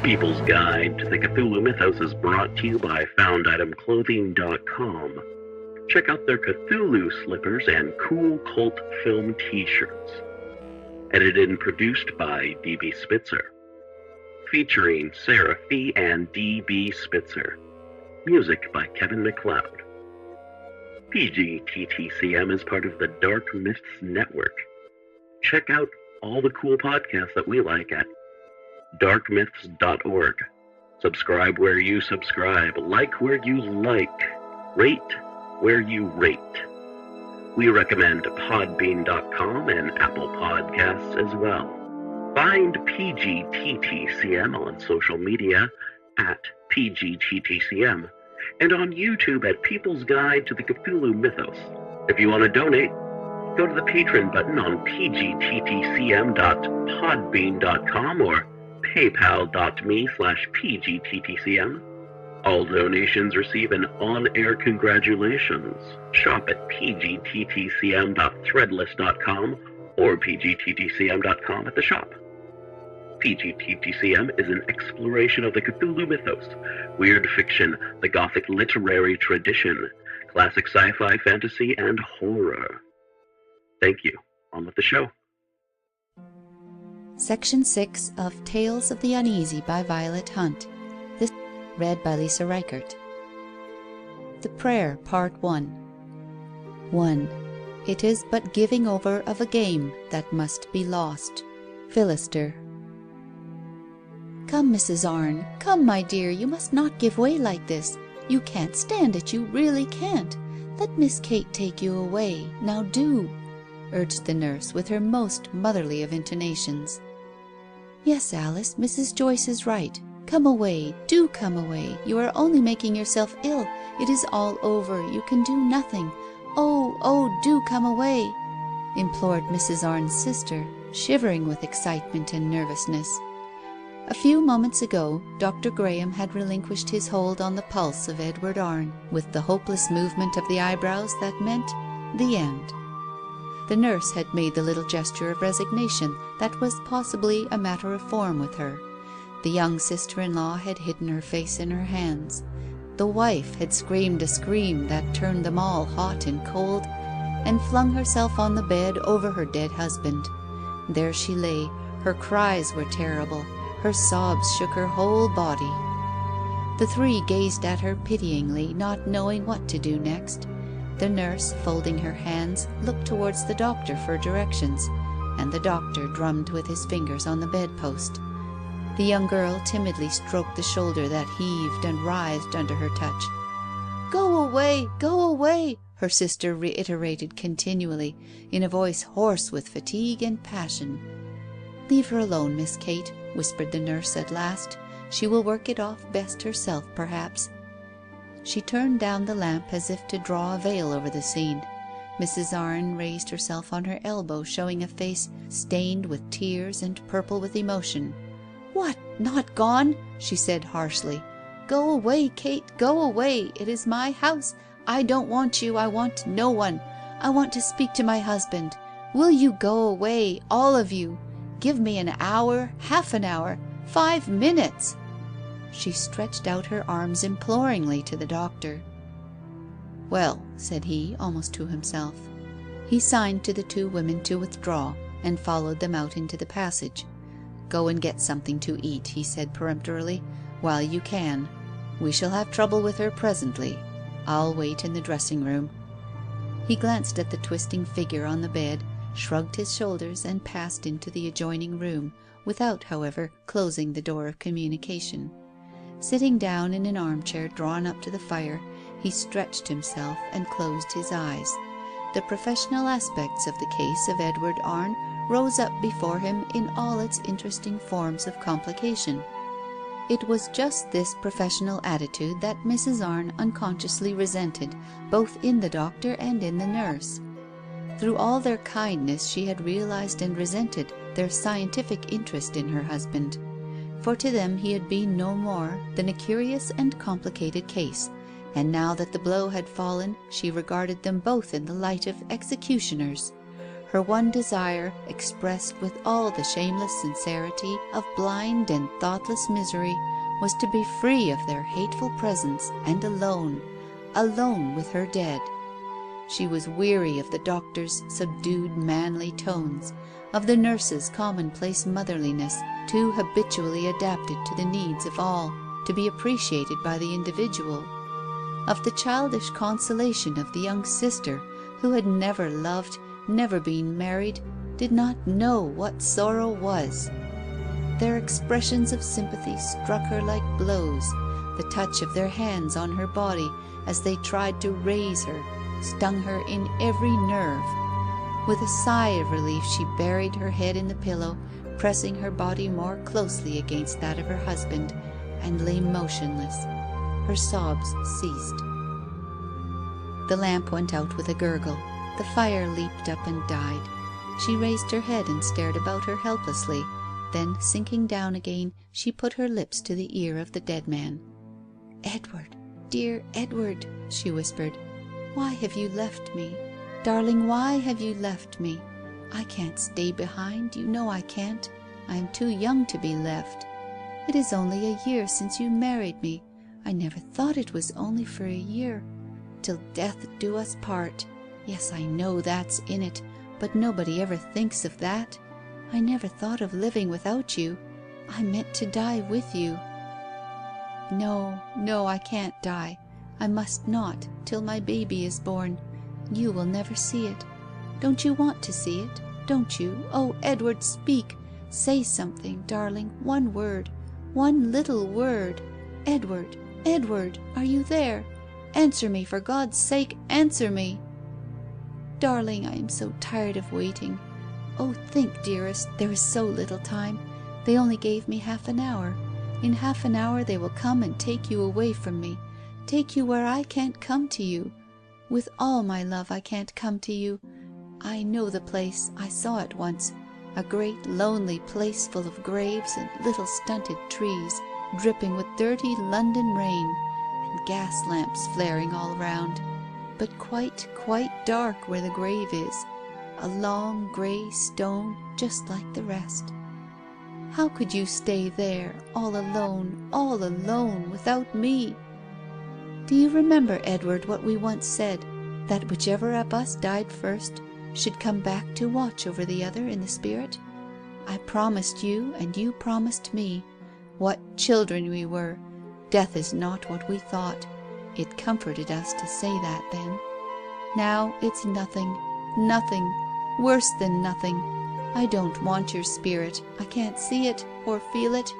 People's Guide to the Cthulhu Mythos is brought to you by FoundItemClothing.com. Check out their Cthulhu slippers and cool cult film t-shirts. Edited and produced by D.B. Spitzer. Featuring Sara and D.B. Spitzer. Music by Kevin MacLeod. PGTTCM is part of the Dark Myths Network. Check out all the cool podcasts that we like at darkmyths.org. Subscribe where you subscribe, like where you like, rate where you rate. We recommend podbean.com and Apple Podcasts as well. Find PGTTCM on social media at PGTTCM and on YouTube at People's Guide to the Cthulhu Mythos. If you want to donate, go to the Patreon button on pgttcm.podbean.com or paypal.me/pgttcm. All donations receive an on-air congratulations. Shop at pgttcm.threadless.com or pgttcm.com at the shop. PGTTCM is an exploration of the Cthulhu mythos, weird fiction, the Gothic literary tradition, classic sci-fi, fantasy, and horror. Thank you. On with the show. Section 6 of Tales of the Uneasy by Violet Hunt. This read by Lisa Reichert. The Prayer, Part 1. 1. It is but giving over of a game that must be lost. Philister. Come, Mrs. Arne. Come, my dear. You must not give way like this. You can't stand it. You really can't. Let Miss Kate take you away. Now do, urged the nurse with her most motherly of intonations. Yes, Alice, Mrs. Joyce is right. Come away. Do come away. You are only making yourself ill. It is all over. You can do nothing. Oh, oh, do come away, implored Mrs. Arne's sister, shivering with excitement and nervousness. A few moments ago, Dr. Graham had relinquished his hold on the pulse of Edward Arne, with the hopeless movement of the eyebrows that meant the end. The nurse had made the little gesture of resignation that was possibly a matter of form with her. The young sister-in-law had hidden her face in her hands. The wife had screamed a scream that turned them all hot and cold, and flung herself on the bed over her dead husband. There she lay. Her cries were terrible. Her sobs shook her whole body. The three gazed at her pityingly, not knowing what to do next. The nurse, folding her hands, looked towards the doctor for directions, and the doctor drummed with his fingers on the bedpost. The young girl timidly stroked the shoulder that heaved and writhed under her touch. Go away, her sister reiterated continually, in a voice hoarse with fatigue and passion. Leave her alone, Miss Kate, whispered the nurse at last. She will work it off best herself, perhaps. She turned down the lamp as if to draw a veil over the scene. Mrs. Arne raised herself on her elbow, showing a face stained with tears and purple with emotion. What, not gone? She said harshly. Go away, Kate, go away. It is my house. I don't want you. I want no one. I want to speak to my husband. Will you go away, all of you? Give me an hour, half an hour, 5 minutes. She stretched out her arms imploringly to the doctor. Well, said he, almost to himself. He signed to the two women to withdraw, and followed them out into the passage. Go and get something to eat, he said peremptorily, while you can. We shall have trouble with her presently. I'll wait in the dressing-room. He glanced at the twisting figure on the bed, shrugged his shoulders, and passed into the adjoining room, without, however, closing the door of communication. Sitting down in an armchair drawn up to the fire, he stretched himself and closed his eyes. The professional aspects of the case of Edward Arne rose up before him in all its interesting forms of complication. It was just this professional attitude that Mrs. Arne unconsciously resented, both in the doctor and in the nurse. Through all their kindness she had realized and resented their scientific interest in her husband. For to them he had been no more than a curious and complicated case, and now that the blow had fallen she regarded them both in the light of executioners. Her one desire, expressed with all the shameless sincerity of blind and thoughtless misery, was to be free of their hateful presence and alone, alone with her dead. She was weary of the doctor's subdued manly tones, of the nurse's commonplace motherliness, too habitually adapted to the needs of all, to be appreciated by the individual, of the childish consolation of the young sister who had never loved, never been married, did not know what sorrow was. Their expressions of sympathy struck her like blows. The touch of their hands on her body as they tried to raise her stung her in every nerve. With a sigh of relief she buried her head in the pillow, pressing her body more closely against that of her husband, and lay motionless. Her sobs ceased. The lamp went out with a gurgle. The fire leaped up and died. She raised her head and stared about her helplessly. Then, sinking down again, she put her lips to the ear of the dead man. "Edward, dear Edward," she whispered, "why have you left me? Darling, why have you left me? I can't stay behind, you know I can't. I am too young to be left. It is only a year since you married me. I never thought it was only for a year. Till death do us part. Yes, I know that's in it, but nobody ever thinks of that. I never thought of living without you. I meant to die with you. No, no, I can't die. I must not, till my baby is born. You will never see it. Don't you want to see it? Don't you? Oh, Edward, speak. Say something, darling. One word. One little word. Edward, Edward, are you there? Answer me, for God's sake, answer me. Darling, I am so tired of waiting. Oh, think, dearest, there is so little time. They only gave me half an hour. In half an hour they will come and take you away from me. Take you where I can't come to you. With all my love I can't come to you. I know the place. I saw it once. A great lonely place full of graves and little stunted trees, dripping with dirty London rain, and gas lamps flaring all round. But quite dark where the grave is. A long grey stone, just like the rest. How could you stay there, all alone, without me? Do you remember, Edward, what we once said, that whichever of us died first should come back to watch over the other in the spirit? I promised you, and you promised me. What children we were! Death is not what we thought. It comforted us to say that then. Now it's nothing, worse than nothing. I don't want your spirit. I can't see it or feel it.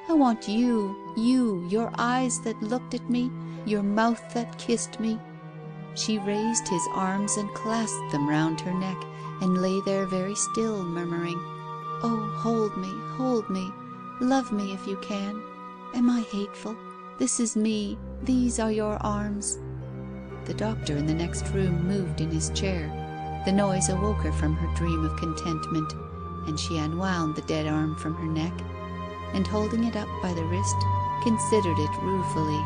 I want you, your eyes that looked at me, your mouth that kissed me. She raised his arms and clasped them round her neck, and lay there very still, murmuring, "Oh, hold me, love me if you can. Am I hateful? This is me, these are your arms." The doctor in the next room moved in his chair. The noise awoke her from her dream of contentment, and she unwound the dead arm from her neck, and holding it up by the wrist, considered it ruefully.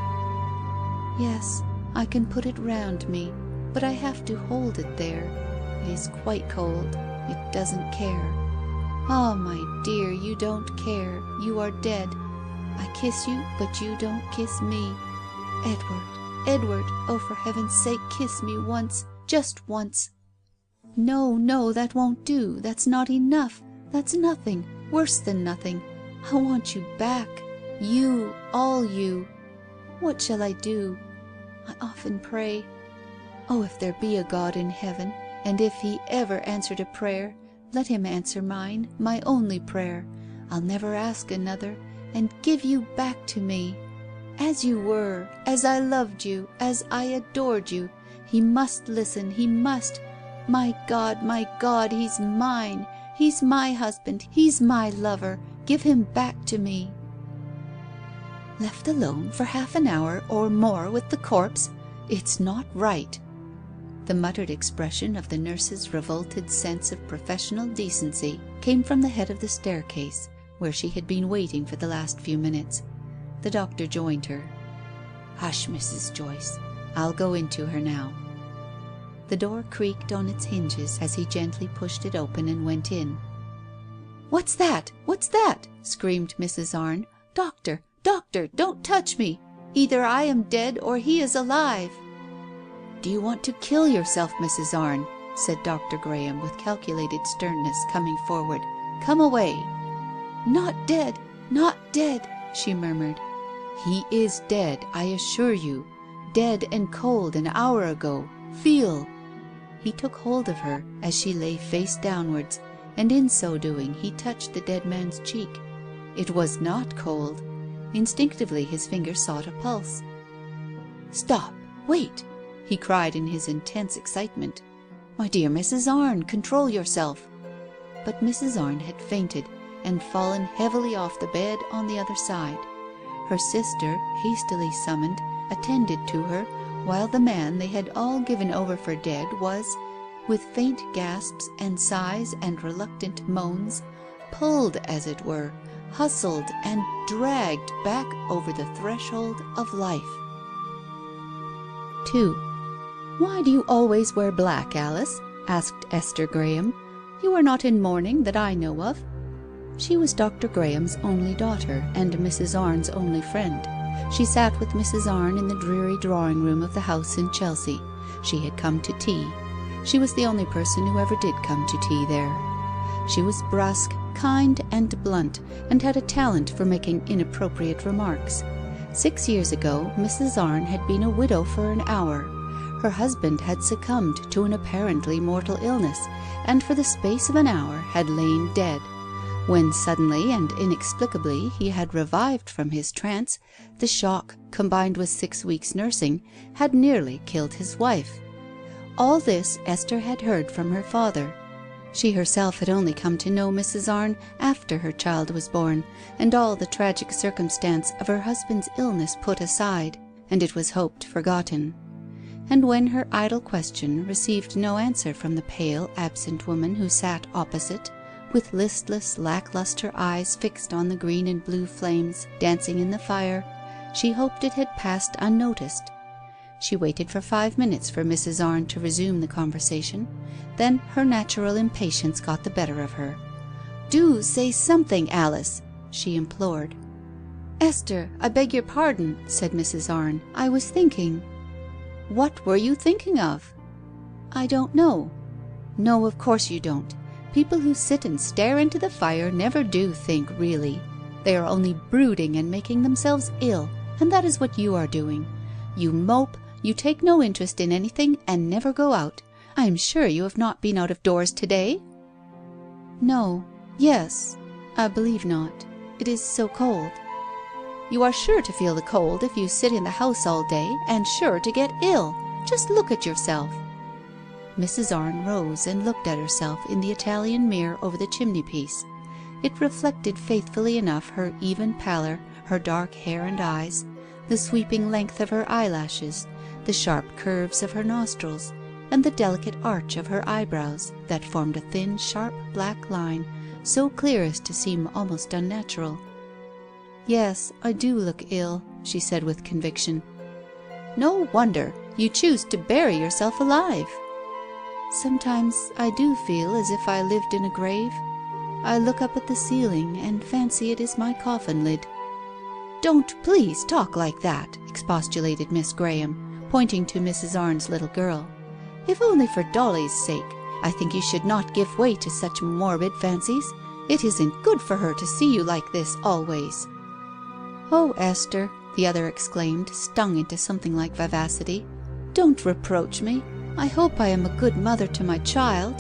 "Yes, I can put it round me, but I have to hold it there. It is quite cold. It doesn't care. Ah, my dear, you don't care. You are dead. I kiss you, but you don't kiss me. Edward, oh, for heaven's sake, kiss me once, just once." No, that won't do. That's not enough. That's nothing, worse than nothing. I want you back. You, all you. What shall I do? I often pray. Oh, if there be a God in heaven, and if he ever answered a prayer, let him answer mine, my only prayer. I'll never ask another, and give you back to me. As you were, as I loved you, as I adored you. He must listen, he must. My God, he's mine. He's my husband, he's my lover. Give him back to me. Left alone for half an hour or more with the corpse? It's not right. The muttered expression of the nurse's revolted sense of professional decency came from the head of the staircase, where she had been waiting for the last few minutes. The doctor joined her. "Hush, Mrs. Joyce. I'll go into her now." The The door creaked on its hinges as he gently pushed it open and went in. "What's that? What's that?" screamed Mrs. Arne. "Doctor! Doctor! Don't touch me! Either I am dead or he is alive." "Do you want to kill yourself, Mrs. Arne?" said Dr. Graham with calculated sternness, coming forward. "Come away." "Not dead, not dead," she murmured. "He is dead, I assure you. Dead and cold an hour ago. Feel." He took hold of her as she lay face downwards, and in so doing he touched the dead man's cheek. It was not cold. Instinctively his finger sought a pulse. "Stop! Wait!" he cried in his intense excitement. "My dear Mrs. Arne, control yourself." But Mrs. Arne had fainted and fallen heavily off the bed on the other side. Her sister, hastily summoned, attended to her, while the man they had all given over for dead was, with faint gasps and sighs and reluctant moans, pulled, as it were, hustled and dragged back over the threshold of life. 2. "Why do you always wear black, Alice?" asked Esther Graham. "You are not in mourning that I know of." She was Dr. Graham's only daughter and Mrs. Arne's only friend. She sat with Mrs. Arne in the dreary drawing-room of the house in Chelsea. She had come to tea. She was the only person who ever did come to tea there. She was brusque, kind and blunt, and had a talent for making inappropriate remarks. 6 years ago Mrs. Arne had been a widow for an hour. Her husband had succumbed to an apparently mortal illness, and for the space of an hour had lain dead. When suddenly and inexplicably he had revived from his trance, the shock, combined with 6 weeks' nursing, had nearly killed his wife. All this Esther had heard from her father. She herself had only come to know Mrs. Arne after her child was born, and all the tragic circumstance of her husband's illness put aside, and it was hoped forgotten. And when her idle question received no answer from the pale, absent woman who sat opposite, with listless, lacklustre eyes fixed on the green and blue flames dancing in the fire, she hoped it had passed unnoticed. She waited for 5 minutes for Mrs. Arne to resume the conversation. Then her natural impatience got the better of her. "Do say something, Alice," she implored. "Esther, I beg your pardon," said Mrs. Arne. "I was thinking." "What were you thinking of?" "I don't know." "No, of course you don't. People who sit and stare into the fire never do think, really. They are only brooding and making themselves ill, and that is what you are doing. You mope, you take no interest in anything, and never go out. I am sure you have not been out of doors to-day?" "No. Yes. I believe not. It is so cold." "You are sure to feel the cold if you sit in the house all day, and sure to get ill. Just look at yourself." Mrs. Arne rose and looked at herself in the Italian mirror over the chimney-piece. It reflected faithfully enough her even pallor, her dark hair and eyes, the sweeping length of her eyelashes, the sharp curves of her nostrils, and the delicate arch of her eyebrows that formed a thin, sharp black line, so clear as to seem almost unnatural. "Yes, I do look ill," she said with conviction. "No wonder. You choose to bury yourself alive." "Sometimes I do feel as if I lived in a grave. I look up at the ceiling and fancy it is my coffin lid." "Don't please talk like that," expostulated Miss Graham, pointing to Mrs. Arne's little girl. "If only for Dolly's sake, I think you should not give way to such morbid fancies. It isn't good for her to see you like this always." "Oh, Esther," the other exclaimed, stung into something like vivacity, "don't reproach me. I hope I am a good mother to my child."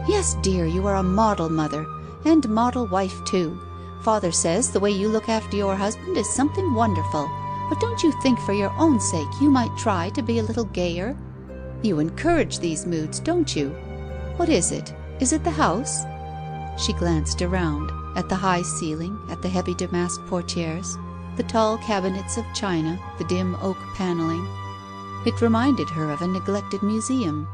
"Yes, dear, you are a model mother, and model wife too. Father says the way you look after your husband is something wonderful. But don't you think for your own sake you might try to be a little gayer? You encourage these moods, don't you? What is it? Is it the house?" She glanced around, at the high ceiling, at the heavy damask portieres, the tall cabinets of china, the dim oak panelling. It reminded her of a neglected museum.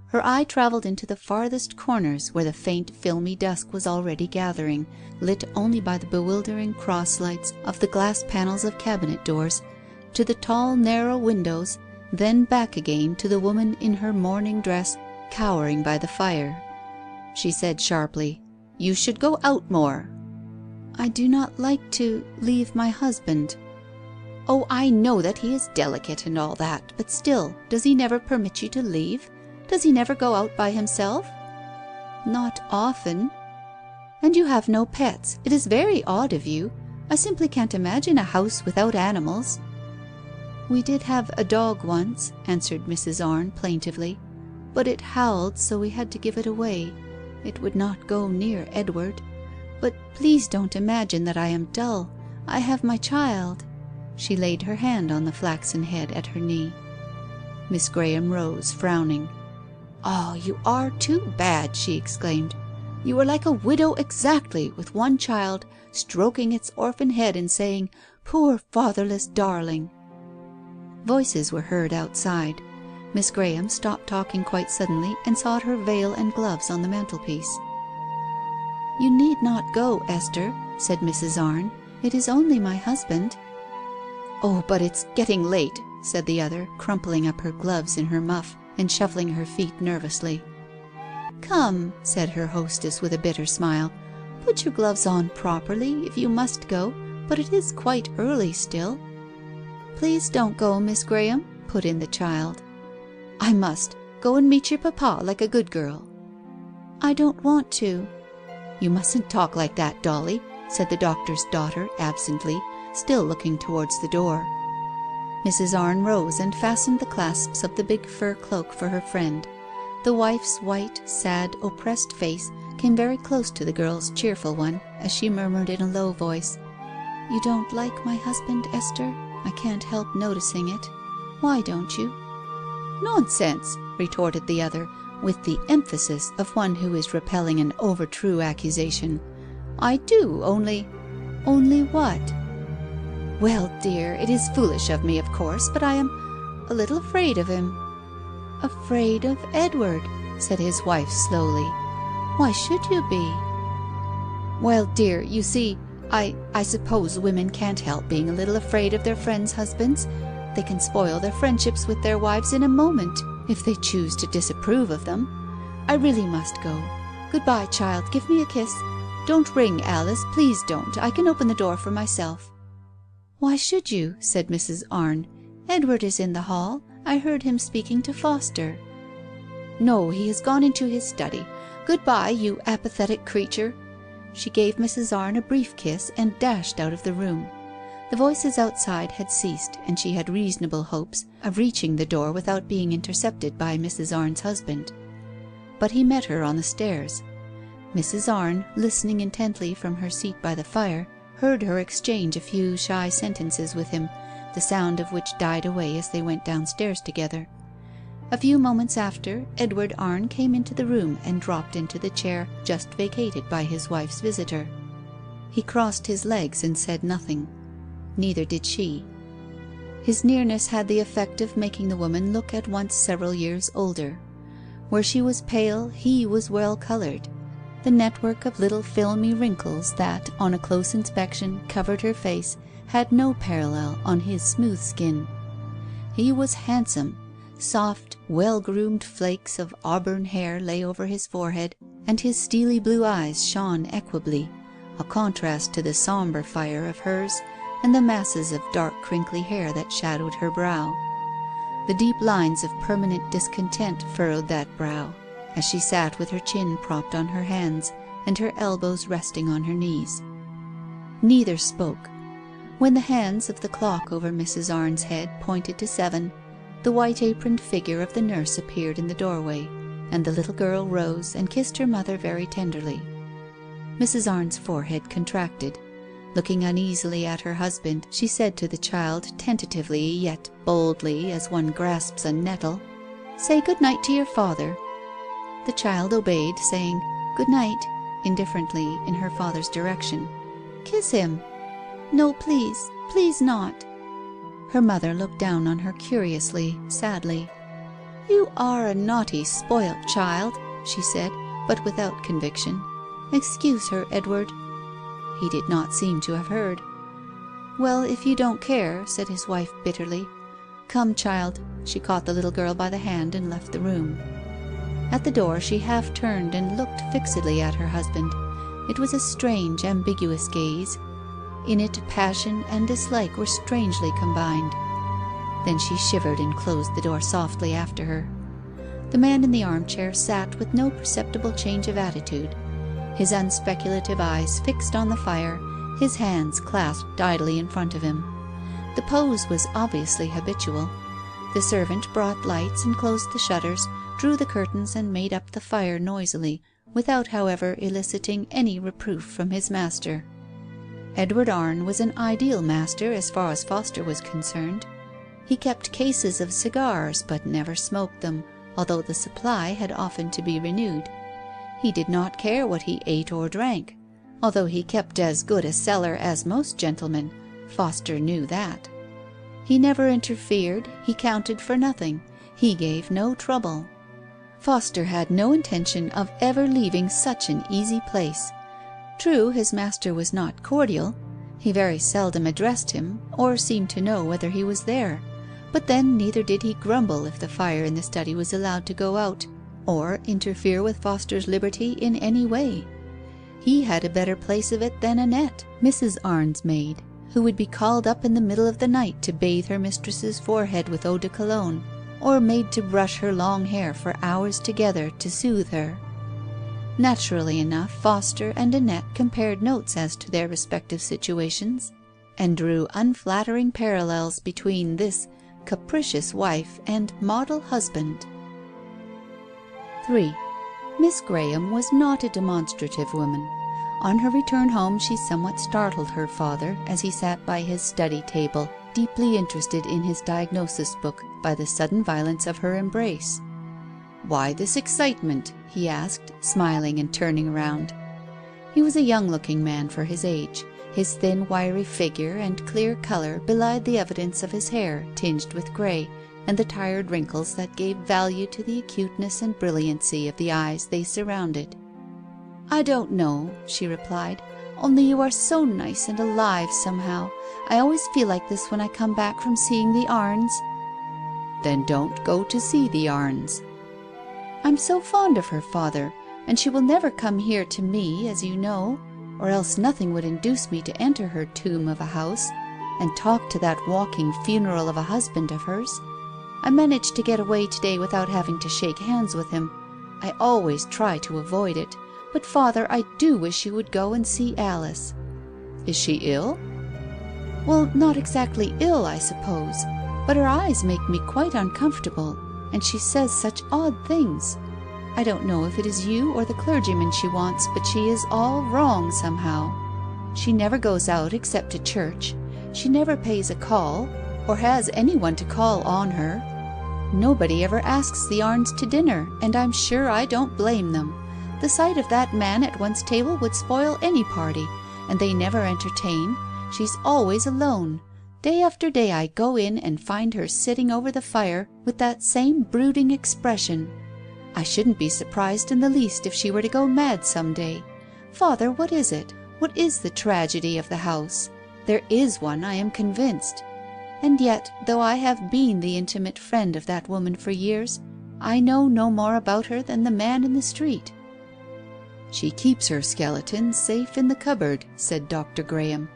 Her eye travelled into the farthest corners where the faint filmy dusk was already gathering, lit only by the bewildering cross lights of the glass panels of cabinet doors, to the tall narrow windows, then back again to the woman in her morning dress cowering by the fire. She said sharply, "You should go out more." "I do not like to leave my husband." "Oh, I know that he is delicate and all that, but still, does he never permit you to leave? Does he never go out by himself?" "Not often." "And you have no pets. It is very odd of you. I simply can't imagine a house without animals." "We did have a dog once," answered Mrs. Arne plaintively, "but it howled, so we had to give it away. It would not go near Edward. But please don't imagine that I am dull. I have my child." She laid her hand on the flaxen head at her knee. Miss Graham rose, frowning. "Ah, you are too bad," she exclaimed. "You are like a widow exactly, with one child, stroking its orphan head and saying, 'Poor fatherless darling.'" Voices were heard outside. Miss Graham stopped talking quite suddenly and sought her veil and gloves on the mantelpiece. "You need not go, Esther," said Mrs. Arne. "It is only my husband." "Oh, but it's getting late," said the other, crumpling up her gloves in her muff and shuffling her feet nervously. "Come," said her hostess with a bitter smile, "put your gloves on properly if you must go, but it is quite early still." "Please don't go, Miss Graham," put in the child. "I must. Go and meet your papa like a good girl." "I don't want to." "You mustn't talk like that, Dolly," said the doctor's daughter absently, still looking towards the door. Mrs. Arne rose and fastened the clasps of the big fur cloak for her friend. The wife's white, sad, oppressed face came very close to the girl's cheerful one as she murmured in a low voice, "You don't like my husband, Esther? I can't help noticing it. Why don't you?" "Nonsense," retorted the other, with the emphasis of one who is repelling an overtrue accusation. "I do, only—" "Only what?" "Well, dear, it is foolish of me, of course, but I am a little afraid of him." "Afraid of Edward," said his wife slowly. "Why should you be?" "Well, dear, you see, I suppose women can't help being a little afraid of their friends' husbands. They can spoil their friendships with their wives in a moment, if they choose to disapprove of them. I really must go. Goodbye, child. Give me a kiss. Don't ring, Alice. Please don't. I can open the door for myself." "Why should you?" said Mrs. Arne. "Edward is in the hall. I heard him speaking to Foster." "No, he has gone into his study. Goodbye, you apathetic creature." She gave Mrs. Arne a brief kiss and dashed out of the room. The voices outside had ceased, and she had reasonable hopes of reaching the door without being intercepted by Mrs. Arne's husband. But he met her on the stairs. Mrs. Arne, listening intently from her seat by the fire, heard her exchange a few shy sentences with him, the sound of which died away as they went downstairs together. A few moments after, Edward Arne came into the room and dropped into the chair just vacated by his wife's visitor. He crossed his legs and said nothing. Neither did she. His nearness had the effect of making the woman look at once several years older. Where she was pale, he was well coloured. The network of little filmy wrinkles that, on a close inspection, covered her face had no parallel on his smooth skin. He was handsome. Soft, well-groomed flakes of auburn hair lay over his forehead, and his steely blue eyes shone equably, a contrast to the sombre fire of hers and the masses of dark crinkly hair that shadowed her brow. The deep lines of permanent discontent furrowed that brow, as she sat with her chin propped on her hands and her elbows resting on her knees. Neither spoke. When the hands of the clock over Mrs. Arne's head pointed to 7, the white-aproned figure of the nurse appeared in the doorway, and the little girl rose and kissed her mother very tenderly. Mrs. Arne's forehead contracted. Looking uneasily at her husband, she said to the child, tentatively yet boldly as one grasps a nettle, "Say good night to your father." The child obeyed, saying "Good night" indifferently in her father's direction. "Kiss him." "No, please, please not." Her mother looked down on her curiously, sadly. "You are a naughty, spoilt child," she said, but without conviction. "Excuse her, Edward." He did not seem to have heard. "Well, if you don't care," said his wife bitterly, Come, child." She caught the little girl by the hand and left the room. At the door she half turned and looked fixedly at her husband. It was a strange, ambiguous gaze. In it passion and dislike were strangely combined. Then she shivered and closed the door softly after her. The man in the armchair sat with no perceptible change of attitude, his unspeculative eyes fixed on the fire, his hands clasped idly in front of him. The pose was obviously habitual. The servant brought lights and closed the shutters, drew the curtains and made up the fire noisily, without, however, eliciting any reproof from his master. Edward Arne was an ideal master as far as Foster was concerned. He kept cases of cigars, but never smoked them, although the supply had often to be renewed. He did not care what he ate or drank, although he kept as good a cellar as most gentlemen. Foster knew that. He never interfered, he counted for nothing, he gave no trouble. Foster had no intention of ever leaving such an easy place. True, his master was not cordial. He very seldom addressed him, or seemed to know whether he was there. But then neither did he grumble if the fire in the study was allowed to go out, or interfere with Foster's liberty in any way. He had a better place of it than Annette, Mrs. Arne's maid, who would be called up in the middle of the night to bathe her mistress's forehead with eau de cologne, or made to brush her long hair for hours together to soothe her. Naturally enough, Foster and Annette compared notes as to their respective situations, and drew unflattering parallels between this capricious wife and model husband. 3. Miss Graham was not a demonstrative woman. On her return home she somewhat startled her father as he sat by his study table, deeply interested in his diagnosis book, by the sudden violence of her embrace. "Why this excitement?" he asked, smiling and turning around. He was a young-looking man for his age. His thin, wiry figure and clear colour belied the evidence of his hair, tinged with grey, and the tired wrinkles that gave value to the acuteness and brilliancy of the eyes they surrounded. "I don't know," she replied, "only you are so nice and alive somehow. I always feel like this when I come back from seeing the Arnes." "Then don't go to see the Arnes." "I'm so fond of her, father, and she will never come here to me, as you know, or else nothing would induce me to enter her tomb of a house and talk to that walking funeral of a husband of hers. I managed to get away today without having to shake hands with him. I always try to avoid it. But, father, I do wish you would go and see Alice." "Is she ill?" "Well, not exactly ill, I suppose, but her eyes make me quite uncomfortable, and she says such odd things. I don't know if it is you or the clergyman she wants, but she is all wrong somehow. She never goes out except to church. She never pays a call, or has anyone to call on her. Nobody ever asks the Arnes to dinner, and I'm sure I don't blame them. The sight of that man at one's table would spoil any party, and they never entertain. She's always alone. Day after day I go in and find her sitting over the fire with that same brooding expression. I shouldn't be surprised in the least if she were to go mad some day. Father, what is it? What is the tragedy of the house? There is one, I am convinced. And yet, though I have been the intimate friend of that woman for years, I know no more about her than the man in the street." "She keeps her skeleton safe in the cupboard," said Dr. Graham.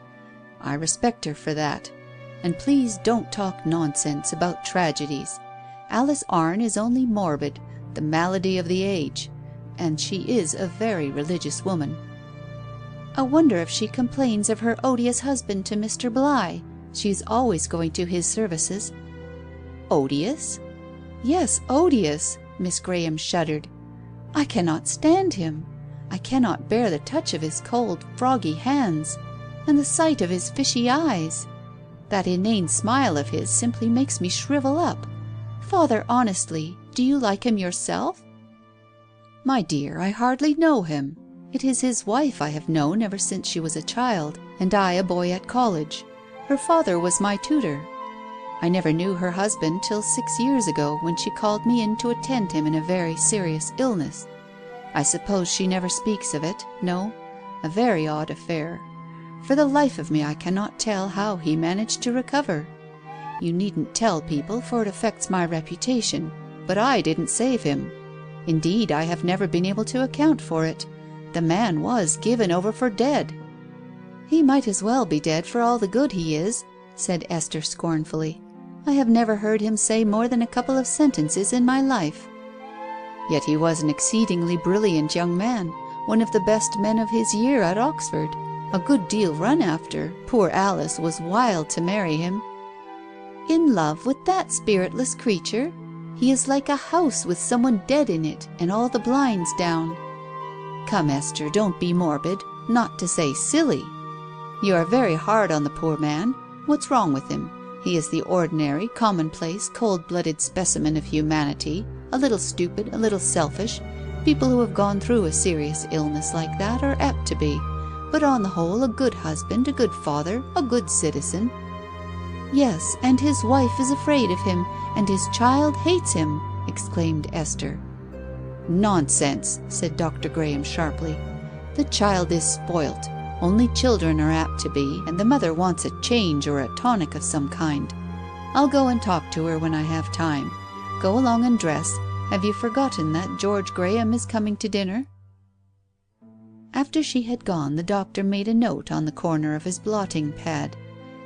"I respect her for that. And please don't talk nonsense about tragedies. Alice Arne is only morbid, the malady of the age, and she is a very religious woman." "I wonder if she complains of her odious husband to Mr. Bligh. She is always going to his services." "Odious?" "Yes, odious." Miss Graham shuddered. "I cannot stand him. I cannot bear the touch of his cold, froggy hands, and the sight of his fishy eyes. That inane smile of his simply makes me shrivel up. Father, honestly, do you like him yourself?" "My dear, I hardly know him. It is his wife I have known ever since she was a child, and I a boy at college. Her father was my tutor. I never knew her husband till 6 years ago, when she called me in to attend him in a very serious illness. I suppose she never speaks of it. No, a very odd affair. For the life of me I cannot tell how he managed to recover. You needn't tell people, for it affects my reputation. But I didn't save him. Indeed, I have never been able to account for it. The man was given over for dead." "He might as well be dead for all the good he is," said Esther scornfully. "I have never heard him say more than a couple of sentences in my life." "Yet he was an exceedingly brilliant young man, one of the best men of his year at Oxford. A good deal run after. Poor Alice was wild to marry him." "In love with that spiritless creature? He is like a house with someone dead in it, and all the blinds down." "Come, Esther, don't be morbid, not to say silly. You are very hard on the poor man. What's wrong with him? He is the ordinary, commonplace, cold-blooded specimen of humanity, a little stupid, a little selfish. People who have gone through a serious illness like that are apt to be. But on the whole, a good husband, a good father, a good citizen." "Yes, and his wife is afraid of him, and his child hates him," exclaimed Esther. "Nonsense," said Dr. Graham sharply. "The child is spoilt. Only children are apt to be, and the mother wants a change or a tonic of some kind. I'll go and talk to her when I have time. Go along and dress. Have you forgotten that George Graham is coming to dinner?" After she had gone, the doctor made a note on the corner of his blotting pad,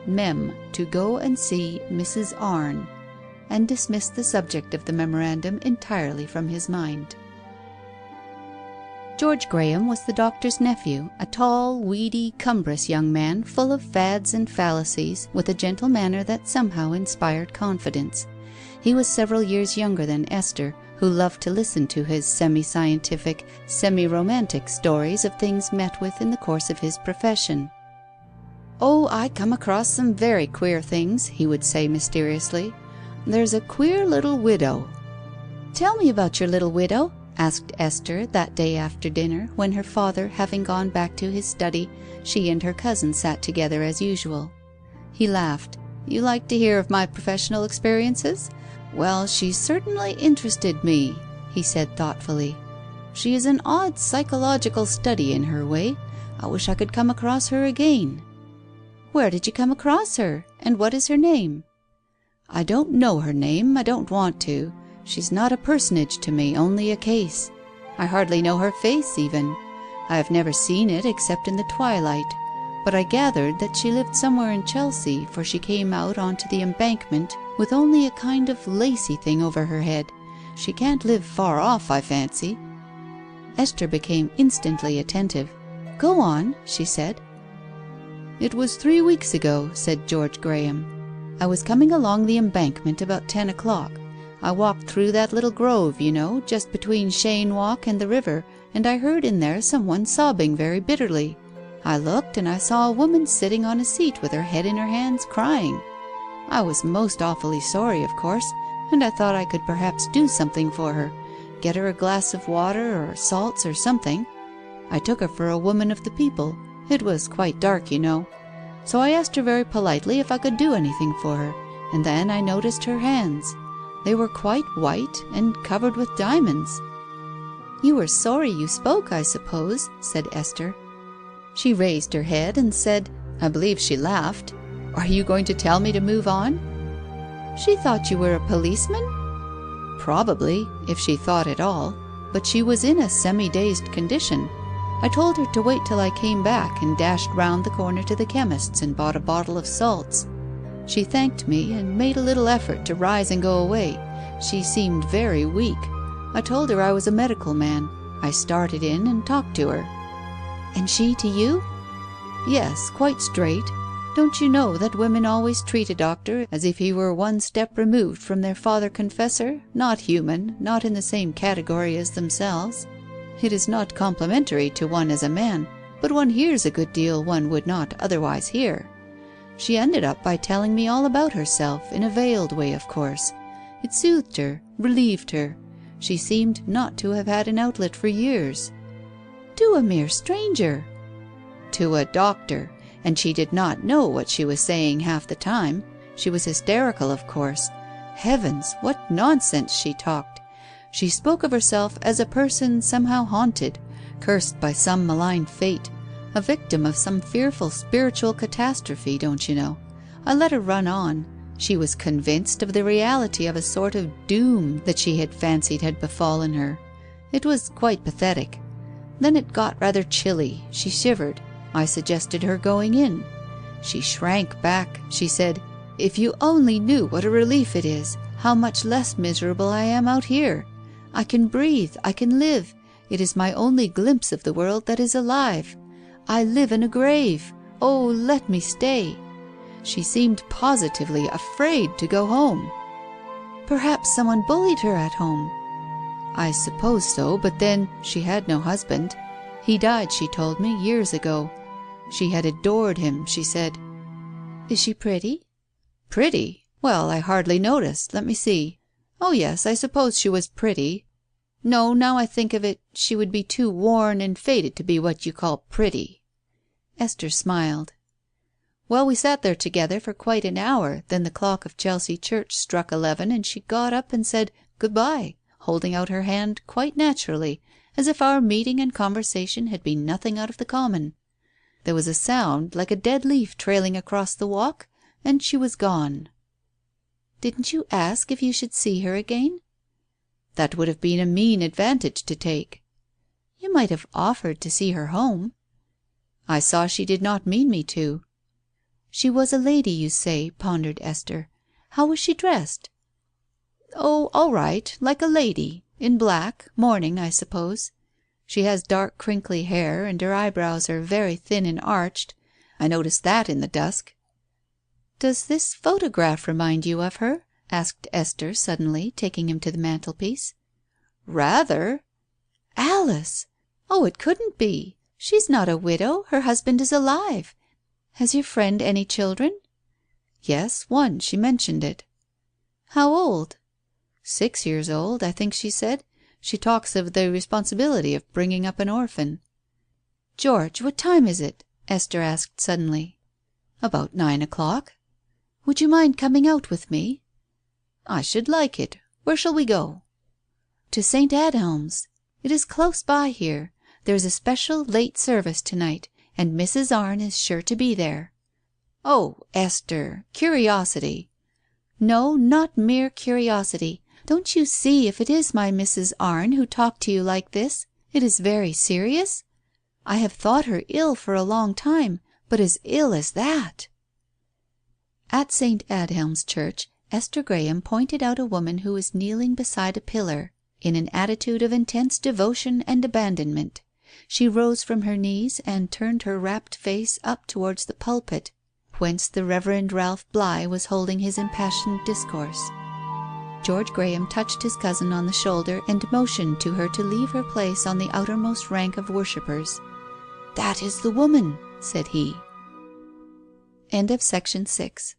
"Mem. to go and see Mrs. Arne," and dismissed the subject of the memorandum entirely from his mind. George Graham was the doctor's nephew, a tall, weedy, cumbrous young man, full of fads and fallacies, with a gentle manner that somehow inspired confidence. He was several years younger than Esther, who loved to listen to his semi-scientific, semi-romantic stories of things met with in the course of his profession. "Oh, I come across some very queer things," he would say mysteriously. "There's a queer little widow." "Tell me about your little widow," asked Esther that day after dinner, when her father having gone back to his study, she and her cousin sat together as usual. He laughed. "You like to hear of my professional experiences? Well, she certainly interested me," he said thoughtfully. "She is an odd psychological study in her way. I wish I could come across her again." "Where did you come across her? And what is her name?" "I don't know her name. I don't want to. She's not a personage to me, only a case. I hardly know her face even. I have never seen it except in the twilight. But I gathered that she lived somewhere in Chelsea, for she came out onto the embankment with only a kind of lacy thing over her head. She can't live far off, I fancy." Esther became instantly attentive. "Go on," she said. "It was 3 weeks ago," said George Graham. "I was coming along the embankment about 10 o'clock. I walked through that little grove, you know, just between Cheyne Walk and the river, and I heard in there some one sobbing very bitterly. I looked, and I saw a woman sitting on a seat with her head in her hands, crying. I was most awfully sorry, of course, and I thought I could perhaps do something for her, get her a glass of water or salts or something. I took her for a woman of the people. It was quite dark, you know. So I asked her very politely if I could do anything for her, and then I noticed her hands. They were quite white and covered with diamonds." "You were sorry you spoke, I suppose," said Esther. She raised her head and said, I believe she laughed, "Are you going to tell me to move on?" "She thought you were a policeman?" "Probably, if she thought at all. But she was in a semi-dazed condition. I told her to wait till I came back, and dashed round the corner to the chemist's and bought a bottle of salts. She thanked me and made a little effort to rise and go away. She seemed very weak. I told her I was a medical man. I started in and talked to her." "And she to you?" "Yes, quite straight. Don't you know that women always treat a doctor as if he were one step removed from their father confessor, not human, not in the same category as themselves? It is not complimentary to one as a man, but one hears a good deal one would not otherwise hear. She ended up by telling me all about herself, in a veiled way, of course. It soothed her, relieved her. She seemed not to have had an outlet for years." "To a mere stranger?" "To a doctor. And she did not know what she was saying half the time. She was hysterical, of course. Heavens, what nonsense she talked! She spoke of herself as a person somehow haunted, cursed by some malign fate, a victim of some fearful spiritual catastrophe, don't you know. I let her run on. She was convinced of the reality of a sort of doom that she had fancied had befallen her. It was quite pathetic. Then it got rather chilly. She shivered. I suggested her going in. She shrank back. She said, "If you only knew what a relief it is, how much less miserable I am out here. I can breathe, I can live. It is my only glimpse of the world that is alive. I live in a grave. Oh, let me stay." She seemed positively afraid to go home. Perhaps someone bullied her at home. I suppose so, but then she had no husband. He died, she told me, years ago. She had adored him, she said. Is she pretty? Pretty? Well, I hardly noticed. Let me see. Oh yes, I suppose she was pretty. No, now I think of it, she would be too worn and faded to be what you call pretty. Esther smiled. Well, we sat there together for quite an hour. Then the clock of Chelsea Church struck 11 and she got up and said "Good-bye," holding out her hand quite naturally, as if our meeting and conversation had been nothing out of the common. There was a sound like a dead leaf trailing across the walk, and she was gone. Didn't you ask if you should see her again? That would have been a mean advantage to take. You might have offered to see her home. I saw she did not mean me to. She was a lady, you say, pondered Esther. How was she dressed? Oh, all right, like a lady. In black, mourning, I suppose. She has dark crinkly hair, and her eyebrows are very thin and arched. I noticed that in the dusk. Does this photograph remind you of her? Asked Esther suddenly, taking him to the mantelpiece. Rather. Alice! Oh, it couldn't be. She's not a widow. Her husband is alive. Has your friend any children? Yes, one. She mentioned it. How old? 6 years old, I think she said. She talks of the responsibility of bringing up an orphan. George, what time is it? Esther asked suddenly. About 9 o'clock. Would you mind coming out with me? I should like it. Where shall we go? To St. Adhelm's. It is close by here. There's a special late service to night, and Mrs. Arne is sure to be there. Oh, Esther, curiosity. No, not mere curiosity. Don't you see if it is my Mrs. Arne who talked to you like this, it is very serious? I have thought her ill for a long time, but as ill as that. At St. Adhelm's Church, Esther Graham pointed out a woman who was kneeling beside a pillar, in an attitude of intense devotion and abandonment. She rose from her knees and turned her rapt face up towards the pulpit, whence the Reverend Ralph Bligh was holding his impassioned discourse. George Graham touched his cousin on the shoulder and motioned to her to leave her place on the outermost rank of worshippers. "That is the woman," said he. End of section 6.